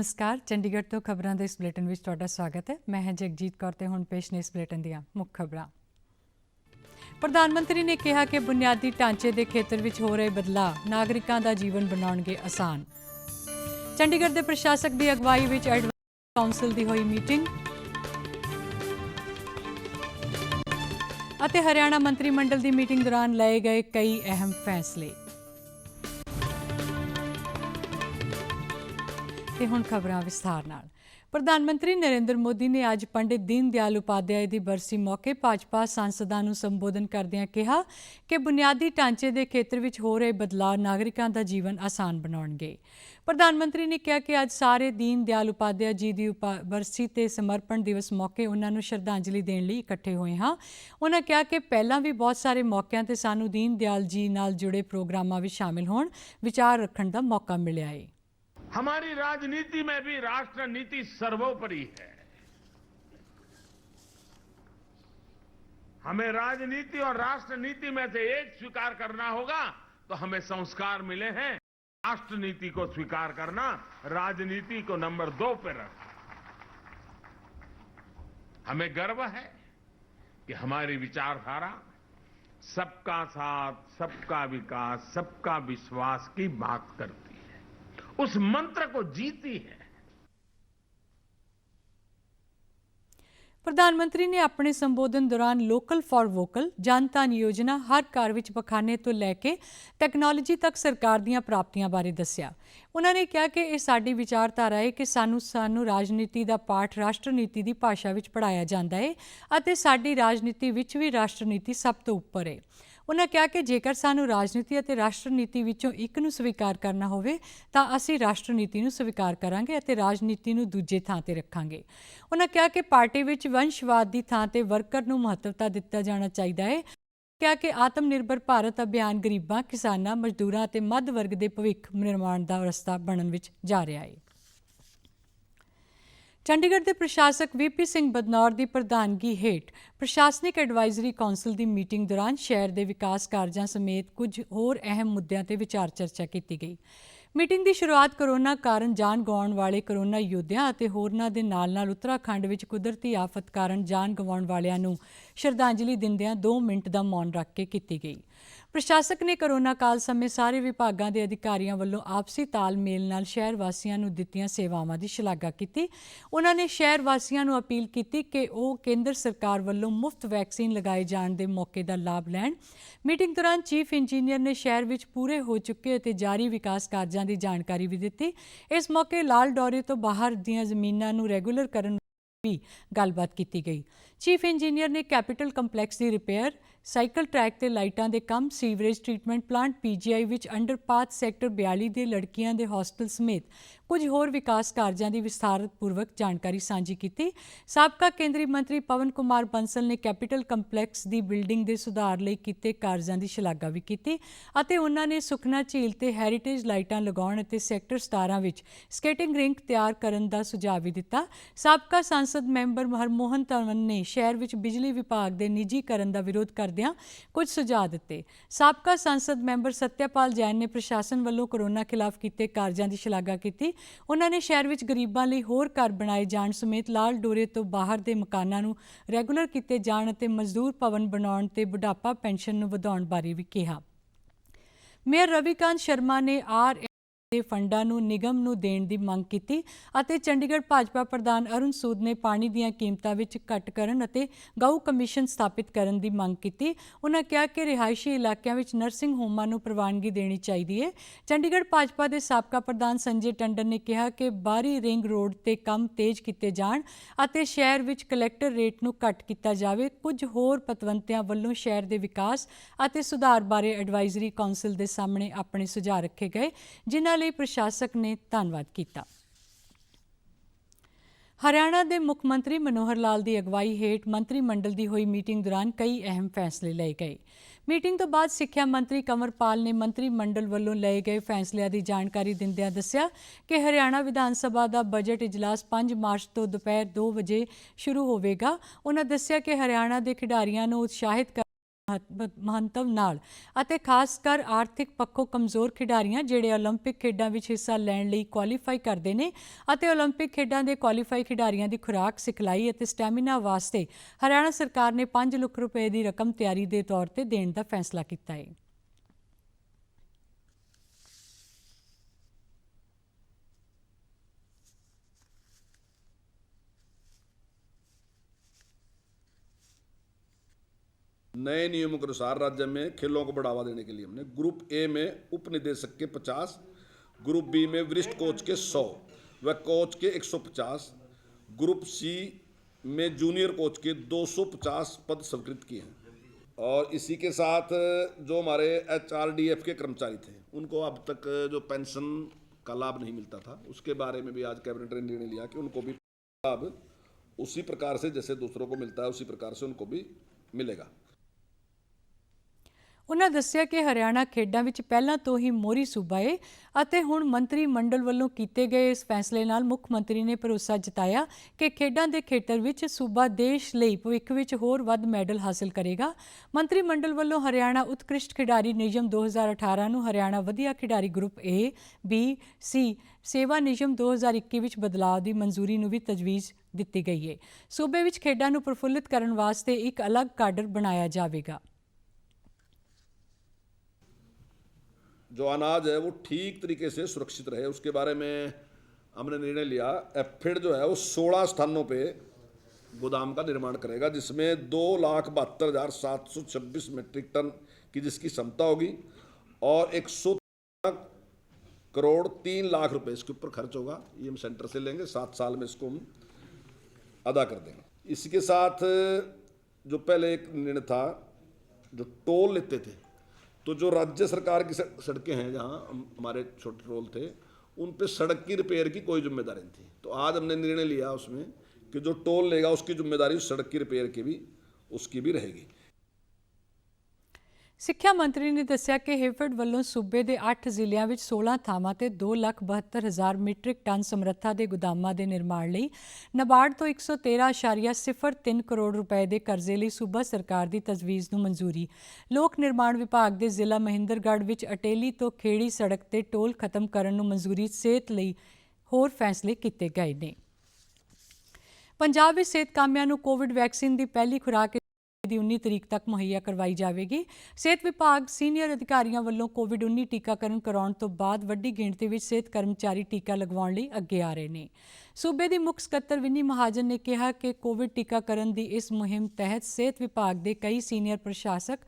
नमस्कार। चंडीगढ़ तो खबरों के इस बुलेटिन में तुहाडा स्वागत है। मैं हाँ जगजीत कौर ते हुण पेश ने इस बुलेटिन दीआं मुख्य खबरां। प्रधानमंत्री ने कहा कि बुनियादी ढांचे के खेतर में हो रहे बदलाव नागरिकों का जीवन बनाउणगे आसान। चंडीगढ़ के प्रशासक की अगवाई में एडवाइजरी काउंसिल की हुई मीटिंग। ਅਤੇ हरियाणा मंत्रिमंडल की मीटिंग दौरान लए गए कई अहम फैसले। ਤੇ ਹੁਣ ਖਬਰਾਂ ਵਿਸਥਾਰ ਨਾਲ। ਪ੍ਰਧਾਨ ਮੰਤਰੀ ਨਰਿੰਦਰ ਮੋਦੀ ਨੇ ਅੱਜ ਪੰਡਿਤ ਦੀਨ ਦਿਆਲ ਉਪਾਧਿਆਏ ਦੀ ਬਰਸੀ ਮੌਕੇ ਭਾਜਪਾ ਸਾਂਸਦਾਂ ਨੂੰ ਸੰਬੋਧਨ ਕਰਦਿਆਂ ਕਿਹਾ ਕਿ ਬੁਨਿਆਦੀ ਢਾਂਚੇ ਦੇ ਖੇਤਰ ਵਿੱਚ ਹੋ ਰਹੇ ਬਦਲਾਅ ਨਾਗਰਿਕਾਂ ਦਾ ਜੀਵਨ ਆਸਾਨ ਬਣਾਉਣਗੇ। ਪ੍ਰਧਾਨ ਮੰਤਰੀ ਨੇ ਕਿਹਾ ਕਿ ਅੱਜ ਸਾਰੇ ਦੀਨ ਦਿਆਲ ਉਪਾਧਿਆਏ ਜੀ ਦੀ ਬਰਸੀ ਤੇ ਸਮਰਪਣ ਦਿਵਸ ਮੌਕੇ ਉਹਨਾਂ ਨੂੰ ਸ਼ਰਧਾਂਜਲੀ ਦੇਣ ਲਈ ਇਕੱਠੇ ਹੋਏ ਹਾਂ। ਉਹਨਾਂ ਕਿਹਾ ਕਿ ਪਹਿਲਾਂ ਵੀ ਬਹੁਤ ਸਾਰੇ ਮੌਕਿਆਂ ਤੇ ਸਾਨੂੰ ਦੀਨ ਦਿਆਲ ਜੀ ਨਾਲ ਜੁੜੇ ਪ੍ਰੋਗਰਾਮਾਂ ਵਿੱਚ ਸ਼ਾਮਿਲ ਹੋਣ, ਵਿਚਾਰ ਰੱਖਣ ਦਾ मौका मिला है। हमारी राजनीति में भी राष्ट्र नीति सर्वोपरि है। हमें राजनीति और राष्ट्र नीति में से एक स्वीकार करना होगा तो हमें संस्कार मिले हैं। राष्ट्र नीति को स्वीकार करना, राजनीति को नंबर 2 पे रखना। हमें गर्व है कि हमारी विचारधारा सबका साथ, सबका विकास, सबका विश्वास की बात करती है, उस मंत्र को जीती है। प्रधानमंत्री ने अपने संबोधन दौरान local for vocal, Jan Dhan योजना, हर घर विच पखाने तो लैके टैक्नोलॉजी तक सरकार दीआं प्राप्तियां बारे दस्सिया। उन्होंने कहा कि यह साडी विचारधारा है कि सानू राजनीति का पाठ राष्ट्र नीति की भाषा विच पढ़ाया जाता है अते साडी राजनीति विच भी राष्ट्र नीति सब तो उपर है। उन्होंने कहा कि जेकर सानू राजनीति और राष्ट्र नीति विचों एक नूं स्वीकार करना होवे तां असीं राष्ट्र नीति नूं स्वीकार करांगे और राजनीति नूं दूजे थां ते रखांगे। उन्होंने कहा कि पार्टी विच वंशवाद की थां ते वर्कर नूं महत्वता दिता जाना चाहिए है। कहा कि आत्म निर्भर भारत अभियान गरीबां, किसानां, मजदूरां ते मध्य वर्ग के भविख निर्माण का रस्ता बनन विच जा रहा है। चंडीगढ़ के प्रशासक VP सिंह बदनौर की प्रधानगी हेठ प्रशासनिक एडवाइजरी काउंसिल की मीटिंग दौरान शहर के विकास कार्यों समेत कुछ होर अहम मुद्दों पर विचार चर्चा की गई। मीटिंग की शुरुआत कोरोना कारण जान गवाउण वाले कोरोना योद्धियां ਅਤੇ ਹੋਰਨਾਂ ਦੇ ਨਾਲ उत्तराखंड ਵਿੱਚ ਕੁਦਰਤੀ ਆਫਤ ਕਾਰਨ ਜਾਨ ਗਵਾਉਣ ਵਾਲਿਆਂ ਨੂੰ ਸ਼ਰਧਾਂਜਲੀ ਦਿੰਦਿਆਂ 2 ਮਿੰਟ ਦਾ ਮੌਨ ਰੱਖ ਕੇ ਕੀਤੀ ਗਈ। प्रशासक ने कोरोना काल समय सारे विभागों के अधिकारियों वालों आपसी तालमेल नाल शहर वासियों को दित्तियां सेवावां की शलाघा की। उन्होंने शहर वासियों को अपील की कि वह केंद्र सरकार वालों मुफ्त वैक्सीन लगाए जाने के मौके का लाभ लैण। मीटिंग दौरान चीफ इंजीनियर ने शहर में पूरे हो चुके और जारी विकास कार्यों की जानकारी भी दी। इस मौके लाल डोरे तो बाहर दीआं जमीनां नूं रैगूलर करन भी गलबात की गई। चीफ इंजीनियर ने कैपिटल कंपलैक्स की रिपेयर, साइकिल ट्रैक ते लाइटां दे काम, सीवरेज ट्रीटमेंट प्लांट, PGI विच अंडरपाथ सैक्टर 42 के लड़कियां दे हॉस्टल समेत कुछ होर विकास कार्यों की विस्तारपूर्वक जानकारी सांझी की। साबका केंद्रीय मंत्री पवन कुमार बंसल ने कैपिटल कंपलैक्स की बिल्डिंग के सुधार लई कीते कार्यों की शलाघा भी की और उन्होंने सुखना झील ते हैरीटेज लाइटां लगाउण अते सैक्टर 17 विच स्केटिंग रिंक तैयार करन दा सुझाव भी दिता। साबका सांसद मैंबर हरमोहन तवन ने शहर विच बिजली विभाग के निजीकरण का विरोध करदियां कुछ सुझाव दिते। साबका सांसद मैंबर सत्यपाल जैन ने प्रशासन वालों कोरोना खिलाफ कीते कार्यों की शलाघा की। उन्होंने शहर विच गरीबां लई होर घर बनाए जाण समेत लाल डोरे तो बाहर के मकानां नूं रैगूलर कीते जाण अते मजदूर भवन बनाउण ते बुढ़ापा पेंशन नूं वधाउण बारे भी कहा। मेयर रविकांत शर्मा ने ਦੇ ਫੰਡਾਂ ਨੂੰ ਨਿਗਮ ਨੂੰ ਦੇਣ ਦੀ ਮੰਗ ਕੀਤੀ ਅਤੇ ਚੰਡੀਗੜ੍ਹ ਭਾਜਪਾ ਪ੍ਰਧਾਨ ਅਰੁਣ ਸੂਦ ਨੇ ਪਾਣੀ ਦੀਆਂ ਕੀਮਤਾਂ ਵਿੱਚ ਘੱਟ ਕਰਨ ਅਤੇ ਗਊ ਕਮਿਸ਼ਨ ਸਥਾਪਿਤ ਕਰਨ ਦੀ ਮੰਗ ਕੀਤੀ। ਉਨ੍ਹਾਂ ਕਿਹਾ ਕਿ ਰਿਹਾਇਸ਼ੀ ਇਲਾਕਿਆਂ ਵਿੱਚ ਨਰਸਿੰਗ ਹੋਮਾਂ ਨੂੰ ਪ੍ਰਵਾਨਗੀ ਦੇਣੀ ਚਾਹੀਦੀ ਹੈ। ਚੰਡੀਗੜ੍ਹ ਭਾਜਪਾ ਦੇ ਸਾਬਕਾ ਪ੍ਰਧਾਨ ਸੰਜੇ ਟੰਡਨ ਨੇ ਕਿਹਾ ਕਿ ਬਾਹਰੀ ਰਿੰਗ ਰੋਡ ਤੇ ਕੰਮ ਤੇਜ਼ ਕੀਤੇ ਜਾਣ ਅਤੇ ਸ਼ਹਿਰ ਵਿੱਚ ਕਲੈਕਟਰ ਰੇਟ ਨੂੰ ਘੱਟ ਕੀਤਾ ਜਾਵੇ। ਕੁਝ ਹੋਰ ਪਤਵੰਤਿਆਂ ਵੱਲੋਂ ਸ਼ਹਿਰ ਦੇ ਵਿਕਾਸ ਅਤੇ ਸੁਧਾਰ ਬਾਰੇ ਐਡਵਾਈਜ਼ਰੀ ਕਾਉਂਸਿਲ ਦੇ ਸਾਹਮਣੇ ਆਪਣੇ ਸੁਝਾਅ ਰੱਖੇ ਗਏ, ਜਿਨ੍ਹਾਂ ਲਈ प्रशासक ने धन्यवाद किया। हरियाणा के मुख मंत्री मनोहर लाल की अगवाई हेठ मंत्रिमंडल की हुई मीटिंग दौरान कई अहम फैसले लिए गए। मीटिंग तो बाद सिक्ख्या मंत्री कंवरपाल ने मंत्रिमंडल वालों लिए गए फैसलों की जानकारी दिंदियां दस्सिया कि हरियाणा विधान सभा का बजट इजलास 5 मार्च तो दोपहर 2 बजे शुरू होगा। उन्होंने दस्सिया कि हरियाणा के खिडारियों को उत्साहित ਮਹੱਤਵ ਨਾਲ ਅਤੇ ਖਾਸ ਕਰ ਆਰਥਿਕ ਪੱਖੋਂ ਕਮਜ਼ੋਰ ਖਿਡਾਰੀਆਂ ਜਿਹੜੇ ਓਲੰਪਿਕ ਖੇਡਾਂ ਵਿੱਚ ਹਿੱਸਾ ਲੈਣ ਲਈ ਕੁਆਲੀਫਾਈ ਕਰਦੇ ਨੇ ਅਤੇ ਓਲੰਪਿਕ ਖੇਡਾਂ ਦੇ ਕੁਆਲੀਫਾਈ ਖਿਡਾਰੀਆਂ ਦੀ ਖੁਰਾਕ, ਸਿਖਲਾਈ ਅਤੇ ਸਟੈਮਿਨਾ ਵਾਸਤੇ ਹਰਿਆਣਾ ਸਰਕਾਰ ਨੇ 5 ਲੱਖ ਰੁਪਏ ਦੀ ਰਕਮ ਤਿਆਰੀ ਦੇ ਤੌਰ ਤੇ ਦੇਣ ਦਾ ਫੈਸਲਾ ਕੀਤਾ ਹੈ। नए नियमों के अनुसार राज्य में खेलों को बढ़ावा देने के लिए हमने ग्रुप ए में उप निदेशक के 50, ग्रुप बी में वरिष्ठ कोच के 100 व कोच के 150, ग्रुप सी में जूनियर कोच के 250 पद स्वीकृत किए हैं। और इसी के साथ जो हमारे HRDF के कर्मचारी थे उनको अब तक जो पेंशन का लाभ नहीं मिलता था, उसके बारे में भी आज कैबिनेट ने निर्णय लिया कि उनको भी लाभ उसी प्रकार से जैसे दूसरों को मिलता है उसी प्रकार से उनको भी मिलेगा। ਉਨ੍ਹਾਂ ਦੱਸਿਆ ਕਿ ਹਰਿਆਣਾ ਖੇਡਾਂ ਵਿੱਚ ਪਹਿਲਾਂ ਤੋਂ ਹੀ ਮੋਹਰੀ ਸੂਬਾ ਹੈ ਅਤੇ ਹੁਣ ਮੰਤਰੀ ਮੰਡਲ ਵੱਲੋਂ ਕੀਤੇ ਗਏ ਇਸ ਫੈਸਲੇ ਨਾਲ ਮੁੱਖ ਮੰਤਰੀ ਨੇ ਭਰੋਸਾ ਜਤਾਇਆ ਕਿ ਖੇਡਾਂ ਦੇ ਖੇਤਰ ਵਿੱਚ ਸੂਬਾ ਦੇਸ਼ ਲਈ ਭਵਿੱਖ ਵਿੱਚ ਹੋਰ ਵੱਧ ਮੈਡਲ ਹਾਸਲ ਕਰੇਗਾ। ਮੰਤਰੀ ਮੰਡਲ ਵੱਲੋਂ ਹਰਿਆਣਾ ਉਤਕ੍ਰਿਸ਼ਟ ਖਿਡਾਰੀ ਨਿਯਮ 2018 ਨੂੰ ਹਰਿਆਣਾ ਵਧੀਆ ਖਿਡਾਰੀ ਗਰੁੱਪ A, B, C ਸੇਵਾ ਨਿਯਮ 2021 ਵਿੱਚ ਬਦਲਾਅ ਦੀ ਮਨਜ਼ੂਰੀ ਨੂੰ ਵੀ ਤਜਵੀਜ਼ ਦਿੱਤੀ ਗਈ ਹੈ। ਸੂਬੇ ਵਿੱਚ ਖੇਡਾਂ ਨੂੰ ਪ੍ਰਫੁੱਲਿਤ ਕਰਨ ਵਾਸਤੇ ਇੱਕ ਅਲੱਗ ਕਾਡਰ ਬਣਾਇਆ ਜਾਵੇਗਾ। जो अनाज है वो ठीक तरीके से सुरक्षित रहे उसके बारे में हमने निर्णय लिया। एफिड जो है वो 16 स्थानों पे गोदाम का निर्माण करेगा जिसमें 2,72,726 मीट्रिक टन की जिसकी क्षमता होगी और 113 करोड़ 3 लाख रुपए इसके ऊपर खर्च होगा। ये हम सेंटर से लेंगे, 7 साल में इसको हम अदा कर देंगे। इसके साथ जो पहले एक निर्णय था जो टोल लेते थे, तो जो राज्य सरकार की सड़कें हैं जहाँ हमारे छोटे टोल थे उन पे सड़क की रिपेयर की कोई जिम्मेदारी नहीं थी, तो आज हमने निर्णय लिया उसमें कि जो टोल लेगा उसकी जिम्मेदारी उस सड़क की रिपेयर की भी उसकी भी रहेगी। ਸਿੱਖਿਆ ਮੰਤਰੀ ਨੇ ਦੱਸਿਆ ਕਿ ਹਿਫਡ ਵੱਲੋਂ ਸੂਬੇ ਦੇ 8 ਜ਼ਿਲ੍ਹਿਆਂ ਵਿੱਚ 16 ਥਾਵਾਂ ਤੇ 2,72,000 ਮੀਟ੍ਰਿਕ ਟਨ ਸਮਰੱਥਾ ਦੇ ਗੋਦਾਮਾਂ ਦੇ ਨਿਰਮਾਣ ਲਈ ਨਬਾਰਡ ਤੋਂ 113.03 ਕਰੋੜ ਰੁਪਏ ਦੇ ਕਰਜ਼ੇ ਲਈ ਸੂਬਾ ਸਰਕਾਰ ਦੀ ਤਜਵੀਜ਼ ਨੂੰ ਮਨਜ਼ੂਰੀ। ਲੋਕ ਨਿਰਮਾਣ ਵਿਭਾਗ ਦੇ ਜ਼ਿਲ੍ਹਾ ਮਹਿੰਦਰਗੜ੍ਹ ਵਿੱਚ ਅਟੇਲੀ ਤੋਂ ਖੇੜੀ ਸੜਕ ਤੇ ਟੋਲ ਖਤਮ ਕਰਨ ਨੂੰ ਮਨਜ਼ੂਰੀ। ਸਿਹਤ ਲਈ ਹੋਰ ਫੈਸਲੇ ਕੀਤੇ ਗਏ ਨੇ। ਪੰਜਾਬ ਵਿੱਚ ਸਿਹਤ ਕਾਮਿਆਂ ਨੂੰ ਕੋਵਿਡ ਵੈਕਸੀਨ ਦੀ ਪਹਿਲੀ ਖੁਰਾਕ ਦੀ 19 ਤਰੀਕ ਤੱਕ ਮੁਹੱਈਆ ਕਰਵਾਈ ਜਾਵੇਗੀ। ਸਿਹਤ ਵਿਭਾਗ ਸੀਨੀਅਰ ਅਧਿਕਾਰੀਆਂ ਵੱਲੋਂ ਕੋਵਿਡ-19 ਟੀਕਾਕਰਨ ਕਰਾਉਣ ਤੋਂ ਬਾਅਦ ਵੱਡੀ ਗਿਣਤੀ ਵਿੱਚ ਸਿਹਤ ਕਰਮਚਾਰੀ ਟੀਕਾ ਲਗਵਾਉਣ ਲਈ ਅੱਗੇ ਆ ਰਹੇ ਨੇ। ਸੂਬੇ ਦੀ ਮੁੱਖ ਸਕੱਤਰ ਵਿਨੀ ਮਹਾਜਨ ਨੇ ਕਿਹਾ ਕਿ ਕੋਵਿਡ ਟੀਕਾਕਰਨ ਦੀ ਇਸ ਮੁਹਿੰਮ ਤਹਿਤ ਸਿਹਤ ਵਿਭਾਗ ਦੇ ਕਈ ਸੀਨੀਅਰ ਪ੍ਰਸ਼ਾਸਕ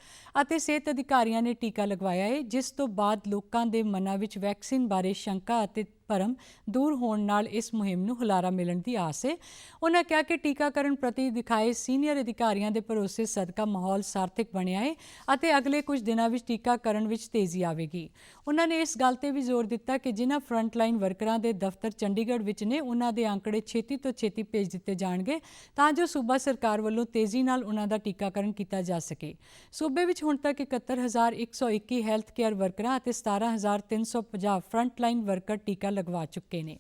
ਅਤੇ ਸਿਹਤ ਅਧਿਕਾਰੀਆਂ ਨੇ ਟੀਕਾ ਲਗਵਾਇਆ ਹੈ, ਜਿਸ ਤੋਂ ਬਾਅਦ ਲੋਕਾਂ ਦੇ ਮਨਾਂ ਵਿੱਚ ਵੈਕਸੀਨ ਬਾਰੇ ਸ਼ੰਕਾ ਅਤੇ ਭਰਮ ਦੂਰ ਹੋਣ ਨਾਲ ਇਸ ਮੁਹਿੰਮ ਨੂੰ ਹੁਲਾਰਾ ਮਿਲਣ ਦੀ ਆਸ ਹੈ। ਉਨ੍ਹਾਂ ਕਿਹਾ ਕਿ ਟੀਕਾਕਰਨ ਪ੍ਰਤੀ ਦਿਖਾਏ ਸੀਨੀਅਰ ਅਧਿਕਾਰੀਆਂ ਦੇ ਭਰੋਸੇ ਸਦਕਾ ਮਾਹੌਲ ਸਾਰਥਕ ਬਣਿਆ ਹੈ ਅਤੇ ਅਗਲੇ ਕੁਝ ਦਿਨਾਂ ਵਿੱਚ ਟੀਕਾਕਰਨ ਵਿੱਚ ਤੇਜ਼ੀ ਆਵੇਗੀ। ਉਨ੍ਹਾਂ ਨੇ ਇਸ ਗੱਲ ਤੇ ਵੀ ਜ਼ੋਰ ਦਿੱਤਾ ਕਿ ਜਿਨ੍ਹਾਂ ਫਰੰਟਲਾਈਨ ਵਰਕਰਾਂ ਦੇ ਦਫ਼ਤਰ ਚੰਡੀਗੜ੍ਹ ਵਿੱਚ ਨੇ ਉਹਨਾਂ ਦੇ ਅੰਕੜੇ ਛੇਤੀ ਤੋਂ ਛੇਤੀ ਭੇਜ ਦਿੱਤੇ ਜਾਣਗੇ ਤਾਂ ਜੋ ਸੂਬਾ ਸਰਕਾਰ ਵੱਲੋਂ ਤੇਜ਼ੀ ਨਾਲ ਉਹਨਾਂ ਦਾ ਟੀਕਾਕਰਨ ਕੀਤਾ ਜਾ ਸਕੇ। ਸੂਬੇ ਵਿੱਚ ਹੁਣ ਤੱਕ 71,121 ਹੈਲਥ ਕੇਅਰ ਵਰਕਰਾਂ ਅਤੇ 17,350 ਫਰੰਟਲਾਈਨ ਵਰਕਰ ਟੀਕਾ ਲਗਵਾ ਚੁੱਕੇ ਨੇ।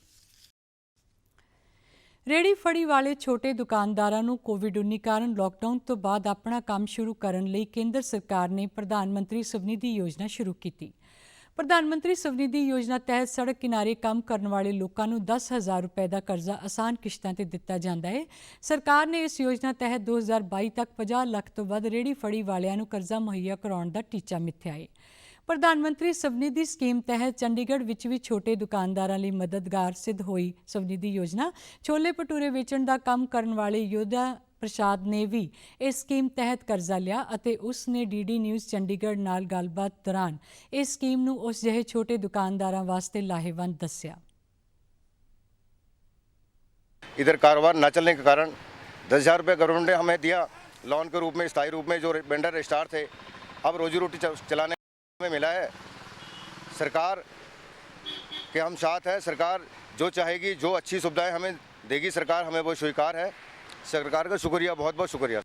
ਰੇਹੜੀ ਫੜੀ ਵਾਲੇ ਛੋਟੇ ਦੁਕਾਨਦਾਰਾਂ ਨੂੰ ਕੋਵਿਡ-19 ਕਾਰਨ ਲਾਕਡਾਊਨ ਤੋਂ ਬਾਅਦ ਆਪਣਾ ਕੰਮ ਸ਼ੁਰੂ ਕਰਨ ਲਈ ਕੇਂਦਰ ਸਰਕਾਰ ਨੇ ਪ੍ਰਧਾਨ ਮੰਤਰੀ ਸਵਨਿਧੀ ਯੋਜਨਾ ਸ਼ੁਰੂ ਕੀਤੀ। ਪ੍ਰਧਾਨ ਮੰਤਰੀ ਸਵਨਿਧੀ ਯੋਜਨਾ ਤਹਿਤ ਸੜਕ ਕਿਨਾਰੇ ਕੰਮ ਕਰਨ ਵਾਲੇ ਲੋਕਾਂ ਨੂੰ 10,000 ਰੁਪਏ ਦਾ ਕਰਜ਼ਾ ਆਸਾਨ ਕਿਸ਼ਤਾਂ ਤੇ ਦਿੱਤਾ ਜਾਂਦਾ ਹੈ। ਸਰਕਾਰ ਨੇ ਇਸ ਯੋਜਨਾ ਤਹਿਤ 2022 ਤੱਕ 50 ਲੱਖ ਤੋਂ ਵੱਧ ਰੇਹੜੀ ਫੜੀ ਵਾਲਿਆਂ ਨੂੰ ਕਰਜ਼ਾ ਮੁਹੱਈਆ ਕਰਾਉਣ ਦਾ ਟੀਚਾ ਮਿੱਥਿਆ ਹੈ। ਪ੍ਰਧਾਨ ਮੰਤਰੀ ਸਵਨਿਧੀ ਸਕੀਮ ਤਹਿਤ ਚੰਡੀਗੜ੍ਹ ਵਿੱਚ ਵੀ ਛੋਟੇ ਦੁਕਾਨਦਾਰਾਂ ਲਈ ਮਦਦਗਾਰ ਸਿੱਧ ਹੋਈ। ਸਵਨਿਧੀ ਯੋਜਨਾ ਛੋਲੇ ਭਟੂਰੇ ਵੇਚਣ ਦਾ ਕੰਮ ਕਰਨ ਵਾਲੇ ਯੋਧਾ ਪ੍ਰਸਾਦ ਨੇ ਵੀ ਇਸ ਸਕੀਮ ਤਹਿਤ ਕਰਜ਼ਾ ਲਿਆ ਅਤੇ ਉਸ ਨੇ ਡੀਡੀ ਨਿਊਜ਼ ਚੰਡੀਗੜ੍ਹ ਨਾਲ ਗੱਲਬਾਤ ਦੌਰਾਨ ਇਸ ਸਕੀਮ ਨੂੰ ਉਸ ਜਿਹੇ ਛੋਟੇ ਦੁਕਾਨਦਾਰਾਂ ਵਾਸਤੇ ਲਾਹੇਵੰਦ ਦੱਸਿਆ। इधर कारोबार न चलने के कारण 10,000 रुपये गवर्नमेंट ने हमें दिया लोन के रूप में, स्थायी रूप में। जो वेंडर स्टार थे अब रोजी रोटी चलाने में मिला है। सरकार के हम साथ है, सरकार जो चाहेगी, जो अच्छी सुविधाएं हमें देगी सरकार, हमें वो स्वीकार है। सरकार का शुक्रिया, बहुत बहुत शुक्रिया।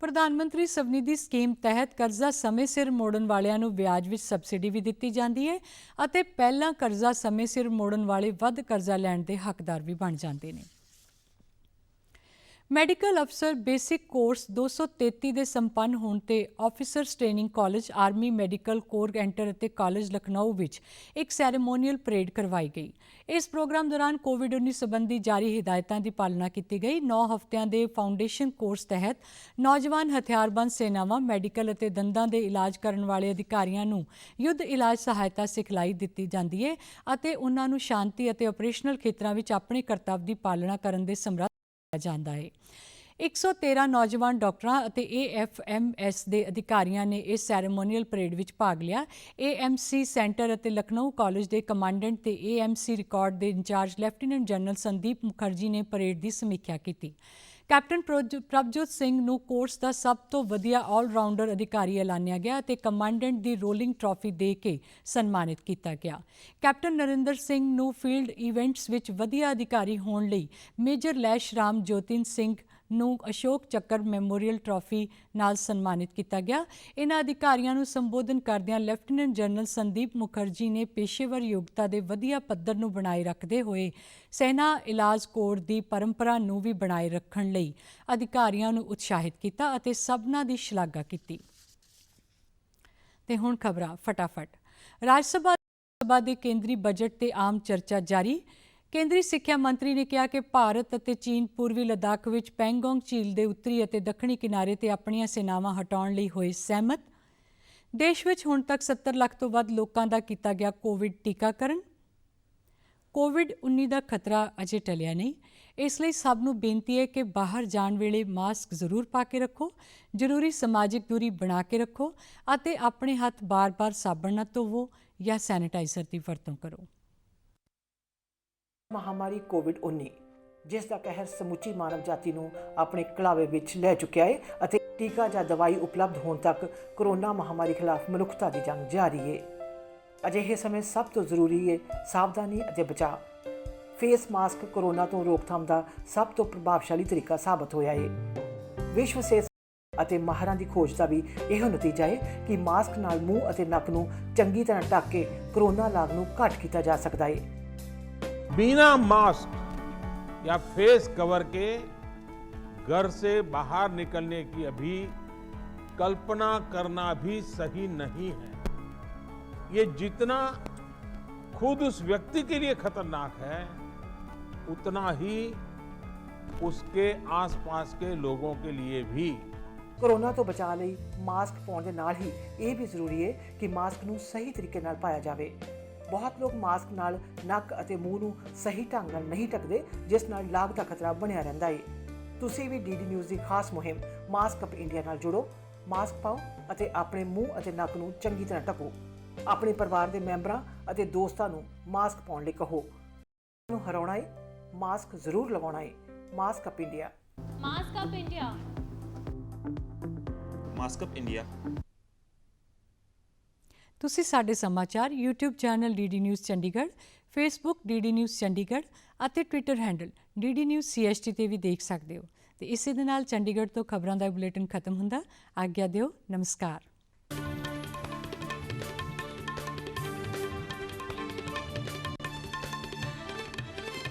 ਪ੍ਰਧਾਨ ਮੰਤਰੀ ਸਵਨਿਧੀ ਸਕੀਮ ਤਹਿਤ ਕਰਜ਼ਾ ਸਮੇਂ ਸਿਰ ਮੋੜਨ ਵਾਲਿਆਂ ਨੂੰ ਵਿਆਜ ਵਿੱਚ ਸਬਸਿਡੀ ਵੀ ਦਿੱਤੀ ਜਾਂਦੀ ਹੈ ਅਤੇ ਪਹਿਲਾਂ ਕਰਜ਼ਾ ਸਮੇਂ ਸਿਰ ਮੋੜਨ ਵਾਲੇ ਵੱਧ ਕਰਜ਼ਾ ਲੈਣ ਦੇ ਹੱਕਦਾਰ ਵੀ ਬਣ ਜਾਂਦੇ ਨੇ। ਮੈਡੀਕਲ ਅਫਸਰ ਬੇਸਿਕ ਕੋਰਸ 233 ਦੇ ਸੰਪੰਨ ਹੋਣ ਤੇ officers training college army medical corps centre ਅਤੇ ਕਾਲਜ ਲਖਨਊ ਵਿੱਚ ਇੱਕ ਸੈਰੇਮੋਨੀਅਲ ਪਰੇਡ ਕਰਵਾਈ ਗਈ। ਇਸ ਪ੍ਰੋਗਰਾਮ ਦੌਰਾਨ ਕੋਵਿਡ-19 ਸੰਬੰਧੀ ਜਾਰੀ ਹਦਾਇਤਾਂ ਦੀ ਪਾਲਣਾ ਕੀਤੀ ਗਈ। 9 ਹਫ਼ਤਿਆਂ ਦੇ ਫਾਊਂਡੇਸ਼ਨ ਕੋਰਸ ਤਹਿਤ ਨੌਜਵਾਨ ਹਥਿਆਰਬੰਦ ਸੇਨਾਵਾਂ, ਮੈਡੀਕਲ ਅਤੇ ਦੰਦਾਂ ਦੇ ਇਲਾਜ ਕਰਨ ਵਾਲੇ ਅਧਿਕਾਰੀਆਂ ਨੂੰ ਯੁੱਧ ਇਲਾਜ ਸਹਾਇਤਾ ਸਿਖਲਾਈ ਦਿੱਤੀ ਜਾਂਦੀ ਹੈ ਅਤੇ ਉਹਨਾਂ ਨੂੰ ਸ਼ਾਂਤੀ ਅਤੇ ਆਪਰੇਸ਼ਨਲ ਖੇਤਰਾਂ ਵਿੱਚ ਆਪਣੇ ਕਰਤੱਵ ਦੀ ਪਾਲਣਾ ਕਰਨ ਦੇ ਸਮਰੱਥ ਜਾਂਦਾ ਹੈ। 113 ਨੌਜਵਾਨ ਡਾਕਟਰਾਂ ਅਤੇ AFMS ਦੇ ਅਧਿਕਾਰੀਆਂ ਨੇ ਇਸ ਸੈਰੇਮੋਨੀਅਲ ਪਰੇਡ ਵਿੱਚ ਭਾਗ ਲਿਆ। AMC ਸੈਂਟਰ ਅਤੇ ਲਖਨਊ ਕਾਲਜ ਦੇ ਕਮਾਂਡੈਂਟ ਤੇ AMC ਰਿਕਾਰਡ ਦੇ incharge lieutenant general Sandeep Mukherjee ਨੇ ਪਰੇਡ ਦੀ ਸਮੀਖਿਆ ਕੀਤੀ। ਕੈਪਟਨ ਪ੍ਰਭਜੋਤ ਸਿੰਘ ਨੂੰ ਕੋਰਸ ਦਾ ਸਭ ਤੋਂ ਵਧੀਆ ਆਲ-ਰਾਊਂਡਰ ਅਧਿਕਾਰੀ ਐਲਾਨਿਆ ਗਿਆ ਅਤੇ ਕਮਾਂਡੈਂਟ ਦੀ ਰੋਲਿੰਗ ਟਰਾਫੀ ਦੇ ਕੇ ਸਨਮਾਨਿਤ ਕੀਤਾ ਗਿਆ। ਕੈਪਟਨ ਨਰਿੰਦਰ ਸਿੰਘ ਨੂੰ ਫੀਲਡ ਇਵੈਂਟਸ ਵਿੱਚ ਵਧੀਆ ਅਧਿਕਾਰੀ ਹੋਣ ਲਈ ਮੇਜਰ ਲੈਸ਼ ਰਾਮ ਜੋਤਿਨ ਸਿੰਘ ਨੂੰ ਅਸ਼ੋਕ ਚੱਕਰ ਮੈਮੋਰੀਅਲ ਟਰਾਫੀ ਨਾਲ ਸਨਮਾਨਿਤ ਕੀਤਾ ਗਿਆ। ਇਹਨਾਂ ਅਧਿਕਾਰੀਆਂ ਨੂੰ ਸੰਬੋਧਨ ਕਰਦਿਆਂ ਲੈਫਟੀਨੈਂਟ ਜਨਰਲ ਸੰਦੀਪ ਮੁਖਰਜੀ ਨੇ ਪੇਸ਼ੇਵਰ ਯੋਗਤਾ ਦੇ ਵਧੀਆ ਪੱਧਰ ਨੂੰ ਬਣਾਏ ਰੱਖਦੇ ਹੋਏ ਸੈਨਾ ਇਲਾਜ ਕੋਡ ਦੀ ਪਰੰਪਰਾ ਨੂੰ ਵੀ ਬਣਾਏ ਰੱਖਣ ਲਈ ਅਧਿਕਾਰੀਆਂ ਨੂੰ ਉਤਸ਼ਾਹਿਤ ਕੀਤਾ ਅਤੇ ਸਭਨਾਂ ਦੀ ਸ਼ਲਾਘਾ ਕੀਤੀ। ਤੇ ਹੁਣ ਖਬਰਾਂ ਫਟਾਫਟ। ਰਾਜ ਸਭਾ ਦੇ ਕੇਂਦਰੀ ਬਜਟ ਤੇ ਆਮ ਚਰਚਾ ਜਾਰੀ। ਕੇਂਦਰੀ ਸਿੱਖਿਆ ਮੰਤਰੀ ਨੇ ਕਿਹਾ ਕਿ ਭਾਰਤ ਅਤੇ ਚੀਨ ਪੂਰਬੀ ਲੱਦਾਖ ਵਿੱਚ ਪੈਂਗੋਂਗ ਝੀਲ ਦੇ ਉੱਤਰੀ ਅਤੇ ਦੱਖਣੀ ਕਿਨਾਰੇ ਤੇ ਆਪਣੀਆਂ ਸੈਨਾਵਾਂ ਹਟਾਉਣ ਲਈ ਹੋਏ ਸਹਿਮਤ। ਦੇਸ਼ ਵਿੱਚ ਹੁਣ ਤੱਕ 70 ਲੱਖ ਤੋਂ ਵੱਧ ਲੋਕਾਂ ਦਾ ਕੀਤਾ ਗਿਆ ਕੋਵਿਡ ਟੀਕਾਕਰਨ। ਕੋਵਿਡ-19 ਦਾ ਖਤਰਾ ਅਜੇ ਟਲਿਆ ਨਹੀਂ, ਇਸ ਲਈ ਸਭ ਨੂੰ ਬੇਨਤੀ ਹੈ ਕਿ ਬਾਹਰ ਜਾਣ ਵੇਲੇ ਮਾਸਕ ਜ਼ਰੂਰ ਪਾ ਕੇ ਰੱਖੋ, ਜ਼ਰੂਰੀ ਸਮਾਜਿਕ ਦੂਰੀ ਬਣਾ ਕੇ ਰੱਖੋ ਅਤੇ ਆਪਣੇ ਹੱਥ ਬਾਰ-ਬਾਰ ਸਾਬਣ ਨਾਲ ਧੋਵੋ ਜਾਂ ਸੈਨੀਟਾਈਜ਼ਰ ਦੀ ਵਰਤੋਂ ਕਰੋ। ਮਹਾਮਾਰੀ ਕੋਵਿਡ-19 ਜਿਸ ਦਾ ਕਹਿਰ ਸਮੁੱਚੀ ਮਾਨਵ ਜਾਤੀ ਨੂੰ ਆਪਣੇ ਕਲਾਵੇ ਵਿੱਚ ਲੈ ਚੁੱਕਿਆ ਹੈ ਅਤੇ ਟੀਕਾ ਜਾਂ ਦਵਾਈ ਉਪਲਬਧ ਹੋਣ ਤੱਕ ਕੋਰੋਨਾ ਮਹਾਮਾਰੀ ਖਿਲਾਫ ਮਨੁੱਖਤਾ ਦੀ ਜੰਗ ਜਾਰੀ ਹੈ। ਅਜਿਹੇ ਸਮੇਂ ਸਭ ਤੋਂ ਜ਼ਰੂਰੀ ਹੈ ਸਾਵਧਾਨੀ ਅਤੇ ਬਚਾਅ। ਫੇਸ ਮਾਸਕ ਕੋਰੋਨਾ ਤੋਂ ਰੋਕਥਾਮ ਦਾ ਸਭ ਤੋਂ ਪ੍ਰਭਾਵਸ਼ਾਲੀ ਤਰੀਕਾ ਸਾਬਤ ਹੋਇਆ ਹੈ। ਵਿਸ਼ਵ ਸਿਹਤ ਅਤੇ ਮਾਹਰਾਂ ਦੀ ਖੋਜ ਦਾ ਵੀ ਇਹੋ ਨਤੀਜਾ ਹੈ ਕਿ ਮਾਸਕ ਨਾਲ ਮੂੰਹ ਅਤੇ ਨੱਕ ਨੂੰ ਚੰਗੀ ਤਰ੍ਹਾਂ ਢੱਕ ਕੇ ਕੋਰੋਨਾ ਲਾਗ ਨੂੰ ਘੱਟ ਕੀਤਾ ਜਾ ਸਕਦਾ ਹੈ। बिना मास्क या फेस कवर के घर से बाहर निकलने की अभी कल्पना करना भी सही नहीं है। ये जितना खुद उस व्यक्ति के लिए खतरनाक है उतना ही उसके आसपास के लोगों के लिए भी। ਕੋਰੋਨਾ ਤੋਂ ਬਚਾਅ ਲਈ ਮਾਸਕ ਪਾਉਣ ਦੇ ਨਾਲ ਹੀ ਇਹ ਵੀ ਜ਼ਰੂਰੀ ਹੈ ਕਿ ਮਾਸਕ ਨੂੰ ਸਹੀ ਤਰੀਕੇ ਨਾਲ ਪਾਇਆ ਜਾਵੇ। ਬਹੁਤ ਲੋਕ ਮਾਸਕ ਨਾਲ ਨੱਕ ਅਤੇ ਮੂੰਹ ਨੂੰ ਸਹੀ ਢੰਗ ਨਾਲ ਨਹੀਂ ਢੱਕਦੇ, ਜਿਸ ਨਾਲ ਲਾਗ ਦਾ ਖਤਰਾ ਬਣਿਆ ਰਹਿੰਦਾ ਹੈ। ਤੁਸੀਂ ਵੀ ਡੀਡੀ ਨਿਊਜ਼ ਦੀ ਖਾਸ ਮੁਹਿੰਮ ਮਾਸਕ ਅਪ ਇੰਡੀਆ ਨਾਲ ਜੁੜੋ। ਮਾਸਕ ਪਾਓ ਅਤੇ ਆਪਣੇ ਮੂੰਹ ਅਤੇ ਨੱਕ ਨੂੰ ਚੰਗੀ ਤਰ੍ਹਾਂ ਢੱਕੋ। ਆਪਣੇ ਪਰਿਵਾਰ ਦੇ ਮੈਂਬਰਾਂ ਅਤੇ ਦੋਸਤਾਂ ਨੂੰ ਮਾਸਕ ਪਾਉਣ ਲਈ ਕਹੋ। ਨੂੰ ਹਰਾਉਣਾ ਹੈ, ਮਾਸਕ ਜ਼ਰੂਰ ਲਗਾਉਣਾ ਹੈ। Mask up India. Mask up India. Mask up India. ਤੁਸੀਂ ਸਾਡੇ ਸਮਾਚਾਰ YouTube channel DD news Chandigarh, Facebook DD news Chandigarh ਅਤੇ Twitter handle DD news CST ਤੇ ਵੀ ਦੇਖ ਸਕਦੇ ਹੋ। ਤੇ ਇਸੇ ਦੇ ਨਾਲ ਚੰਡੀਗੜ੍ਹ ਤੋਂ ਖਬਰਾਂ ਦਾ ਬੁਲੇਟਿਨ ਖਤਮ ਹੁੰਦਾ। ਆਗਿਆ ਦਿਓ। ਨਮਸਕਾਰ।